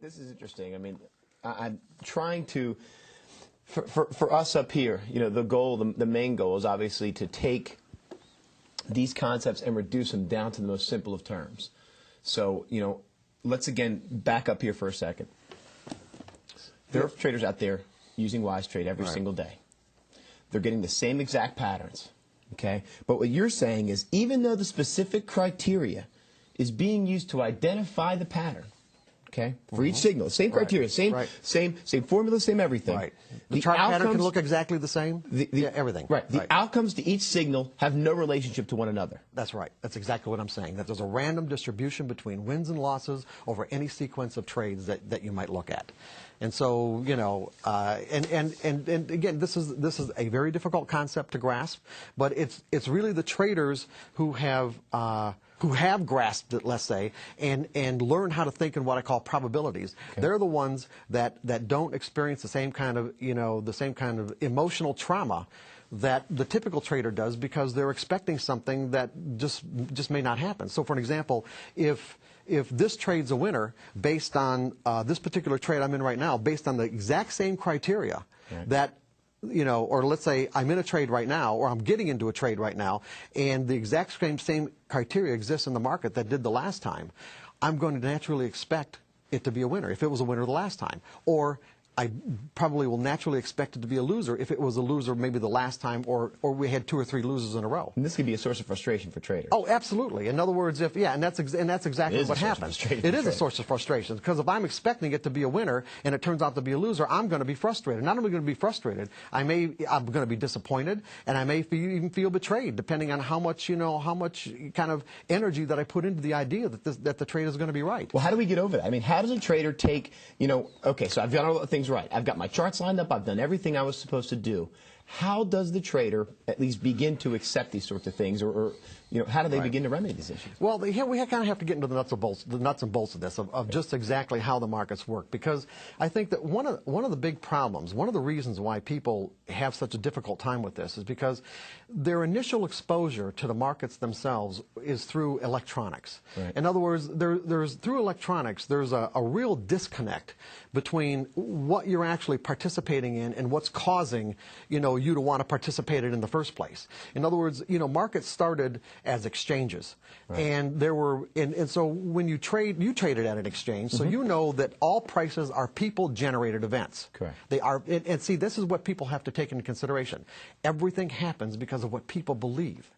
This is interesting. I mean, I'm trying to, for us up here, you know, the goal, the main goal is obviously to take these concepts and reduce them down to the most simple of terms. So, you know, let's again back up here for a second. There are traders out there using WiseTrade every single day. They're getting the same exact patterns, okay? But what you're saying is even though the specific criteria is being used to identify the pattern, okay, for each signal, same criteria, same formula, same everything. Right. The chart pattern can look exactly the same. Yeah, everything. Right. The outcomes to each signal have no relationship to one another. That's right. That's exactly what I'm saying. That there's a random distribution between wins and losses over any sequence of trades that you might look at. And so, you know, and again, this is a very difficult concept to grasp, but it's really the traders who have grasped it, let's say, and learn how to think in what I call probabilities. Okay. They're the ones that don't experience the same kind of, you know, the same kind of emotional trauma that the typical trader does because they're expecting something that just may not happen. So for an example, if this trade's a winner based on this particular trade I'm in right now, based on the exact same criteria that, you know, or let's say I'm in a trade right now, or I'm getting into a trade right now, and the exact same criteria exists in the market that did the last time, I'm going to naturally expect it to be a winner if it was a winner the last time. Or I probably will naturally expect it to be a loser if it was a loser maybe the last time, or we had 2 or 3 losers in a row. And this could be a source of frustration for traders. Oh, absolutely. In other words, and that's exactly what happens. It is a source of frustration because if I'm expecting it to be a winner and it turns out to be a loser, I'm going to be frustrated. Not only going to be frustrated, I'm going to be disappointed, and I may even feel betrayed, depending on how much kind of energy that I put into the idea that the trade is going to be right. Well, how do we get over that? I mean, how does a trader take, you know, okay, so I've got all the things right. I've got my charts lined up. I've done everything I was supposed to do. How does the trader at least begin to accept these sorts of things, or you know, how do they begin to remedy these issues? Well, we kind of have to get into the nuts and bolts of this, of just exactly how the markets work, because I think that one of the big problems, one of the reasons why people have such a difficult time with this is because their initial exposure to the markets themselves is through electronics. Right. In other words, through electronics, there's a real disconnect between what you're actually participating in and what's causing, you know, you to want to participate in the first place. In other words, you know, markets started as exchanges, and there were, and so when you traded at an exchange, so you know that all prices are people-generated events. Correct. They are, and see, this is what people have to take into consideration. Everything happens because of what people believe.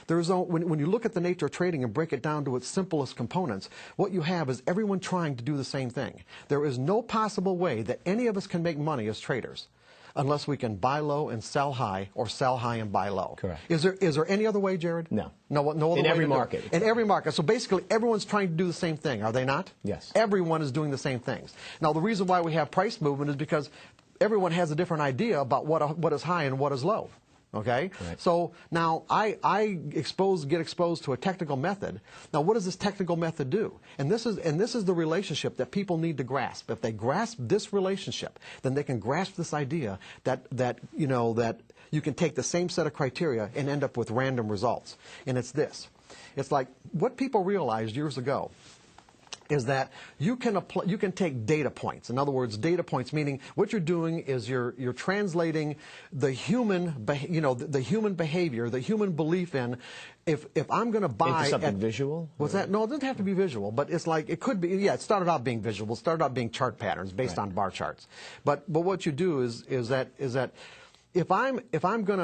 When you look at the nature of trading and break it down to its simplest components, what you have is everyone trying to do the same thing. There is no possible way that any of us can make money as traders unless we can buy low and sell high, or sell high and buy low. Correct. Is there any other way, Jared? No. No other way. In every market. In every market. So basically, everyone's trying to do the same thing, are they not? Yes. Everyone is doing the same things. Now, the reason why we have price movement is because everyone has a different idea about what is high and what is low. Okay? Right. So now I get exposed to a technical method. Now, what does this technical method do? And this is the relationship that people need to grasp. If they grasp this relationship, then they can grasp this idea that you can take the same set of criteria and end up with random results. And it's this. It's like what people realized years ago is that you can take data points. In other words, data points meaning what you're doing is you're translating the human behavior, the human belief in if I'm going to buy into something visual. What's that? No, it doesn't have to be visual, but it's like it could be. Yeah, it started out being visual. It started out being chart patterns based on bar charts. But what you do is that if I'm going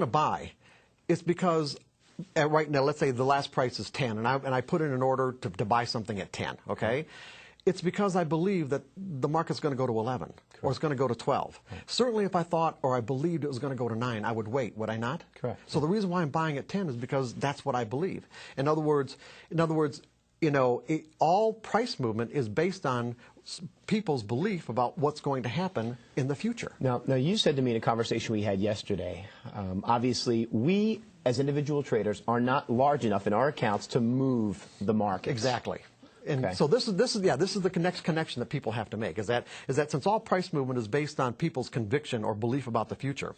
to buy, it's because right now, let's say the last price is 10, and I put in an order to buy something at 10, okay? It's because I believe that the market's going to go to 11, or it's going to go to 12. Certainly if I thought or I believed it was going to go to 9, I would wait, would I not? Correct. So the reason why I'm buying at 10 is because that's what I believe. In other words, you know, all price movement is based on people's belief about what's going to happen in the future. Now you said to me in a conversation we had yesterday, obviously we as individual traders are not large enough in our accounts to move the market. Exactly. And so this is the next connection that people have to make, is that since all price movement is based on people's conviction or belief about the future,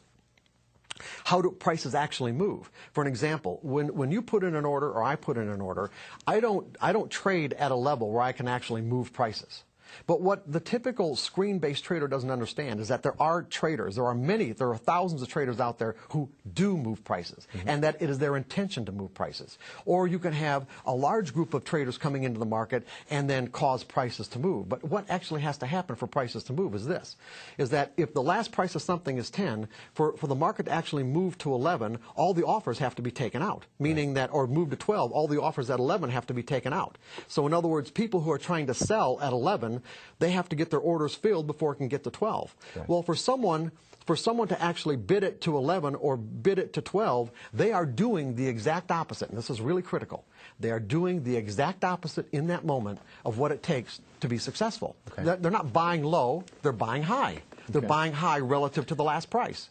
how do prices actually move? For an example, when you put in an order or I put in an order, I don't trade at a level where I can actually move prices. But what the typical screen-based trader doesn't understand is that there are traders, there are thousands of traders out there who do move prices, and that it is their intention to move prices. Or you can have a large group of traders coming into the market and then cause prices to move. But what actually has to happen for prices to move is this, is that if the last price of something is 10, for the market to actually move to 11, all the offers have to be taken out, meaning that, or move to 12, all the offers at 11 have to be taken out. So in other words, people who are trying to sell at 11, they have to get their orders filled before it can get to 12. Right. Well, for someone to actually bid it to 11 or bid it to 12, they are doing the exact opposite, and this is really critical. They are doing the exact opposite in that moment of what it takes to be successful. Okay. They're not buying low, they're buying high. They're buying high relative to the last price.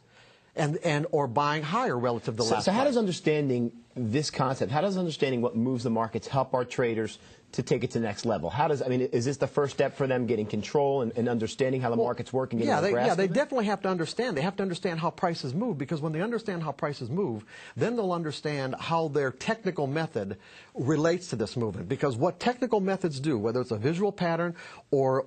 Or buying higher relative to the last price. So how does understanding this concept, how does understanding what moves the markets help our traders to take it to the next level? Is this the first step for them getting control and understanding how the markets work and getting a grasp of they it? definitely have to understand. They have to understand how prices move, because when they understand how prices move, then they'll understand how their technical method relates to this movement. Because what technical methods do, whether it's a visual pattern or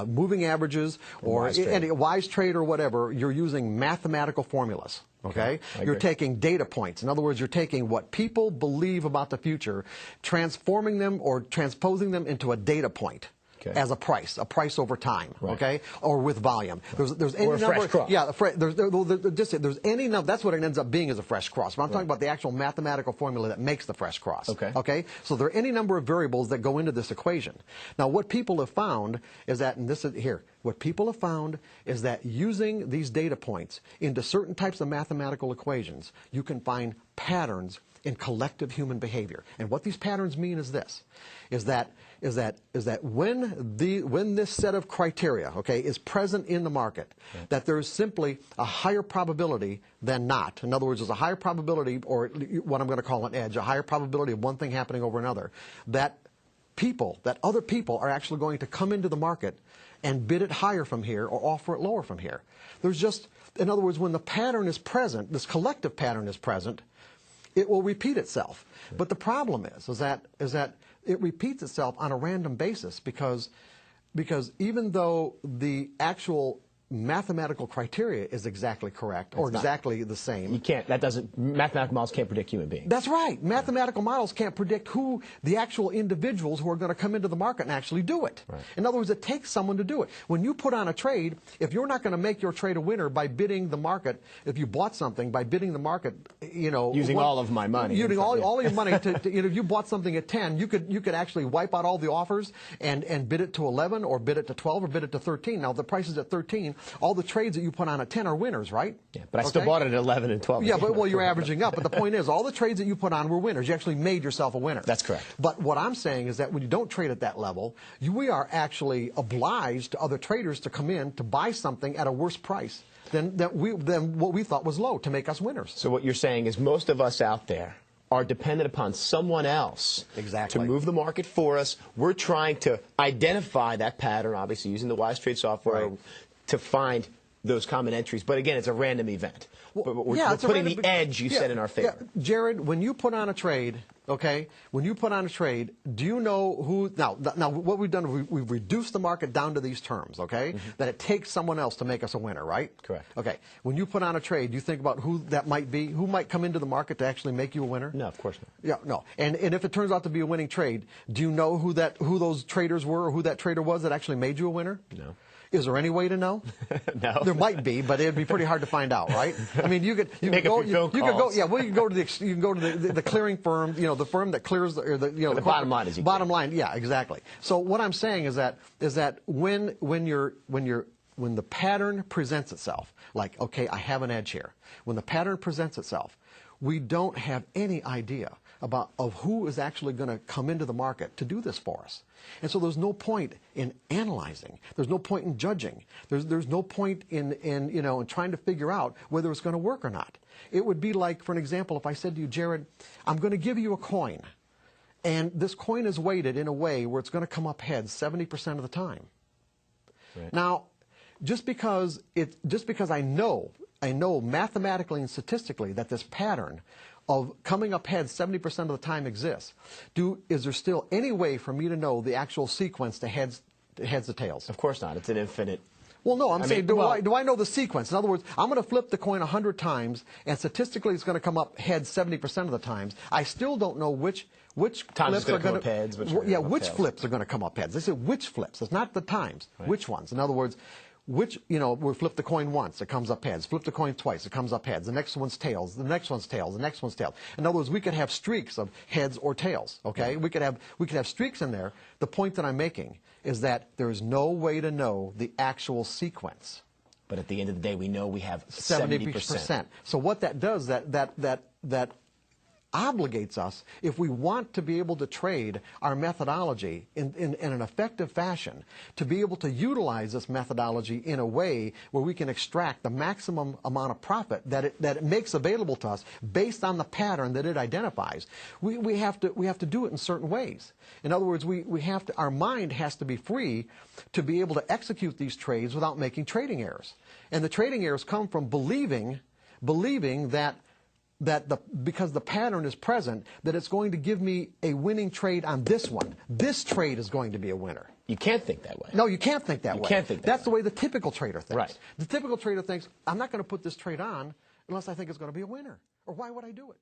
moving averages or any wise trade or whatever, you're using mathematical formulas. Okay? You're taking data points. In other words, you're taking what people believe about the future, transforming them or transposing them into a data point. As a price over time, okay, or with volume. There's any or a number. Fresh cross. Yeah, there's any number. That's what it ends up being, is a fresh cross. But I'm talking about the actual mathematical formula that makes the fresh cross. Okay. So there are any number of variables that go into this equation. Now, what people have found is that, and this is here, what people have found is that using these data points into certain types of mathematical equations, you can find patterns in collective human behavior. And what these patterns mean is this, is that when this set of criteria, okay, is present in the market, that there is simply a higher probability than not. In other words, there's a higher probability, or what I'm going to call an edge, a higher probability of one thing happening over another, that other people are actually going to come into the market and bid it higher from here or offer it lower from here. There's just, in other words, when the pattern is present, this collective pattern is present, it will repeat itself. But the problem is that it repeats itself on a random basis, because even though the actual mathematical criteria is exactly correct or exactly the same. Mathematical models can't predict human beings. That's right. Mathematical models can't predict who the actual individuals who are going to come into the market and actually do it. In other words, it takes someone to do it. When you put on a trade, if you're not going to make your trade a winner by bidding the market, if you bought something by bidding the market, using all of my money. Using all your money if you bought something at 10, you could actually wipe out all the offers and bid it to 11 or bid it to 12 or bid it to 13. Now, if the price is at 13, all the trades that you put on at 10 are winners, right? Yeah, but I still bought it at 11 and 12. Yeah, but you're averaging up. But the point is, all the trades that you put on were winners. You actually made yourself a winner. That's correct. But what I'm saying is that when you don't trade at that level, we are actually obliged to other traders to come in to buy something at a worse price than what we thought was low to make us winners. So what you're saying is most of us out there are dependent upon someone else to move the market for us. We're trying to identify that pattern, obviously using the Wise Trade software to find those common entries. But again, it's a random event. We're putting the edge, you said, in our favor. Yeah. Jared, when you put on a trade, okay, when you put on a trade, do you know who, now what we've done, we've reduced the market down to these terms, okay, that it takes someone else to make us a winner, right? Correct. Okay, when you put on a trade, do you think about who that might be, who might come into the market to actually make you a winner? No, of course not. Yeah, no. And if it turns out to be a winning trade, do you know who those traders were or who that trader was that actually made you a winner? No. Is there any way to know? No. There might be, but it'd be pretty hard to find out, right? I mean, you could go to the clearing firm, the firm that clears the bottom line is bottom line. Yeah, exactly. So what I'm saying is that when the pattern presents itself, like, okay, I have an edge here. When the pattern presents itself, we don't have any idea of who is actually going to come into the market to do this for us. And so there's no point in analyzing. There's no point in judging. There's no point in trying to figure out whether it's going to work or not. It would be like, for an example, if I said to you, Jared, I'm going to give you a coin, and this coin is weighted in a way where it's going to come up heads 70% of the time. Right. Now, just because I know know mathematically and statistically that this pattern of coming up heads 70% of the time exists, is there still any way for me to know the actual sequence to heads to tails? Of course not. It's an infinite. Well, no, I'm saying, mean, do I know the sequence? In other words, I'm going to flip the coin 100 times, and statistically it's going to come up heads 70% of the times. I still don't know which times flips are going to come up heads, which flips are going to come up heads. They say which flips. It's not the times. Right. Which ones? In other words, we flip the coin once, it comes up heads. Flip the coin twice, it comes up heads. The next one's tails. The next one's tails. The next one's tails. In other words, we could have streaks of heads or tails. Okay, we could have streaks in there. The point that I'm making is that there is no way to know the actual sequence. But at the end of the day, we know we have 70%. So what that does, that obligates us, if we want to be able to trade our methodology in an effective fashion, to be able to utilize this methodology in a way where we can extract the maximum amount of profit that it makes available to us based on the pattern that it identifies. We have to do it in certain ways. In other words, our mind has to be free to be able to execute these trades without making trading errors. And the trading errors come from believing that because the pattern is present, that it's going to give me a winning trade on this one. This trade is going to be a winner. You can't think that way. No, you can't think that way. You can't think that That's way. the way the typical trader thinks. Right. The typical trader thinks, I'm not going to put this trade on unless I think it's going to be a winner. Or why would I do it?